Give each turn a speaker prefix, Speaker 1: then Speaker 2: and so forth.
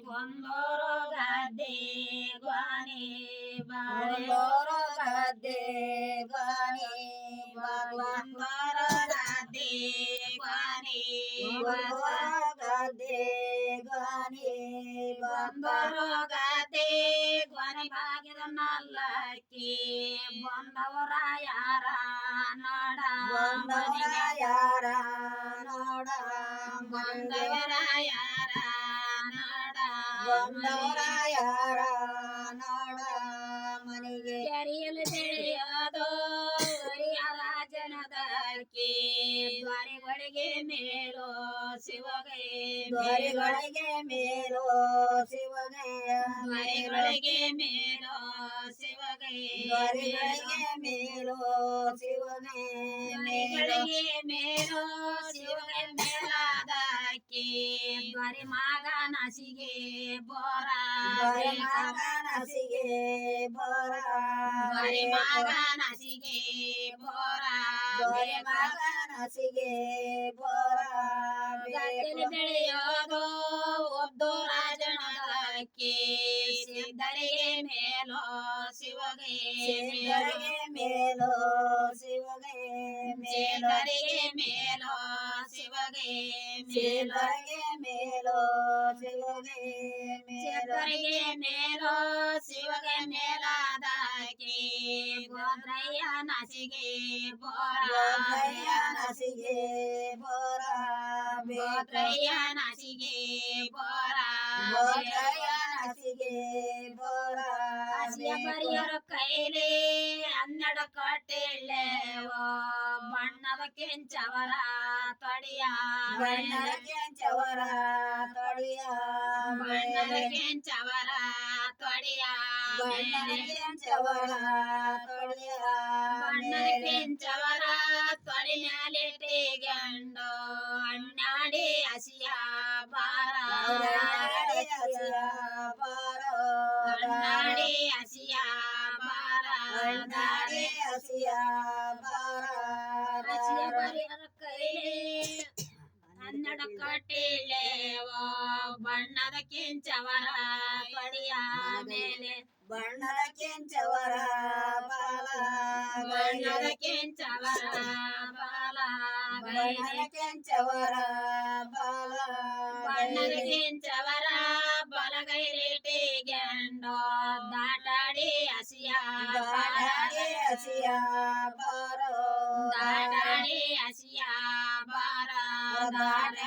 Speaker 1: ಕೊಂದೋರು ಗದ್ದೆ ಗ್ವಾನಿ ಬಾರೆ
Speaker 2: ಗದ್ದೆ ಗಾನಿ
Speaker 1: ಕೊಂದೋರ ಗದ್ದೆ ಗ್ವಾನಿ
Speaker 2: ಗದ್ದೆ ಗಾನಿ
Speaker 1: ಕೊಂದೋರು ಗದ್ದೆ ಗ್ವಾನಿ ಬಾಗಿದ ನಲ್ಲಕ್ಕಿ ಬಂದವರ ಯಾರ ನೋಡ
Speaker 2: ಬಂದವರ ಯಾರ ನೋಡ
Speaker 1: ಬಂದವರ ಯಾರ ನೋಡ
Speaker 2: ಬಂದವರ ಯಾರ ನೋಡ ಮನೆಗೆ
Speaker 1: ಕೆರೆಯಲ್ಲಿ ಬೆಳೆಯೋದು ರಾಜನದಕ್ಕೆ ದ್ವಾರಿಗಳಿಗೆ ಮೇಲೋ ಶಿವಗೆ
Speaker 2: ದ್ವಾರಿಗಳಿಗೆ ಮೇಲೋ ಶಿವಗೆ
Speaker 1: ದ್ವಾರಿಗಳಿಗೆ ಮೇಲೋ ಶಿವಗೆ
Speaker 2: ದ್ವಾರಿಗಳಿಗೆ ಮೇಲೋ ಶಿವಗೆ
Speaker 1: ದ್ವಾರಿಗಳಿಗೆ ಮೇಲೋ ಶಿವಗೆ ಮೇಲಾದಕ್ಕೆ ದ್ವಾರಿ ಮಗ ನಸಿಗೆ ಬೋರ
Speaker 2: ಮಗ ನಸಿಗೆ ಬೋರ
Speaker 1: ದ್ವಾರಿ ಮಗ ನಸಿಗೆ ಬೋರ
Speaker 2: ಮಗ ನಸಿಗೆ ಬೋರ
Speaker 1: ಗದ್ದೆಯಲ್ಲಿ ಬೆಳೆಯೋದು ಒದ್ದು ರಾಜನದಕ್ಕೆ ಸಿದ್ಧರಿಗೆ ಮೇಲೋ ಶಿವಗೆ
Speaker 2: ಸಿದ್ಧರಿಗೆ ಮೇಲೋ ಶಿವಗೆ
Speaker 1: ಸಿದ್ಧರಿಗೆ ಮೇಲೋ ಶಿವಗೆ
Speaker 2: ಸಿದ್ಧರಿಗೆ ಮೇಲೋ ಶಿವಗೆ
Speaker 1: ಸಿದ್ಧರಿಗೆ ಮೇಲೋ ಶಿವಗೆ ಮೇಲಾದಕ್ಕೆ ಗೋದ್ರಯ್ಯ ನಸಿಗೆ ಬೋರ
Speaker 2: ನಸಿಗೆ ಬೋರ
Speaker 1: ಗೋದ್ರಯ್ಯ ನಸಿಗೆ ಬೋರ
Speaker 2: ನಸಿಗೆ ಬೋರ
Speaker 1: ಹಸಿಯ ಬರಿಯರ ಕೈಲಿ 12 ಕಟ್ಟೆಳ್ಳೆವೋ ಬಣ್ಣದ ಕೆಂಚವರ ತೊಡಿಯ
Speaker 2: ಬಣ್ಣದ ಕೆಂಚವರ ತೊಡಿಯ
Speaker 1: ಬಣ್ಣದ ಕೆಂಚವರ ತೊಡಿಯ
Speaker 2: ಬಣ್ಣದ ಕೆಂಚವರ ತೊಡಿಯ
Speaker 1: ಬಣ್ಣದ ಕೆಂಚವರ ತೊಡಿ ಮ್ಯಾಲಿಟ್ಟಿ ಗಂಡು ಅಣ್ಣಾಡಿ ಹಸಿಯ ಬಾರ ಅಣ್ಣಾಡಿ ಹಸಿಯ ಬಾರ
Speaker 2: ಹಸಿಯ ಬಾರ
Speaker 1: ಹಸಿಯ ಬರಿಯರ ಕೈಲಿ 12 ಕಟ್ಟಿಳೆವೋ ಬಣ್ಣದ ಕೆಂಚವರ ತೊಡಿಯ ಮೇಲೆ
Speaker 2: ಬಣ್ಣದ ಕೆಂಚವರ ಬಾಲ
Speaker 1: ಬಣ್ಣದ ಕೆಂಚವರ ಬಾಲ
Speaker 2: ಬಣ್ಣದ ಕೆಂಚವರ ಬಾಲ
Speaker 1: ಬಣ್ಣದ ಕೆಂಚವರ ಬಲಗೈರೇಟಿ ಗಂಡೋ ದಾಟಾಡಿ ಹಸಿಯ
Speaker 2: ಬಾಡಿ ಹಸಿಯ ಬಾರೋ
Speaker 1: ದಾಟಾಡಿ ಹಸಿಯ ಬಾರ ದಾಟ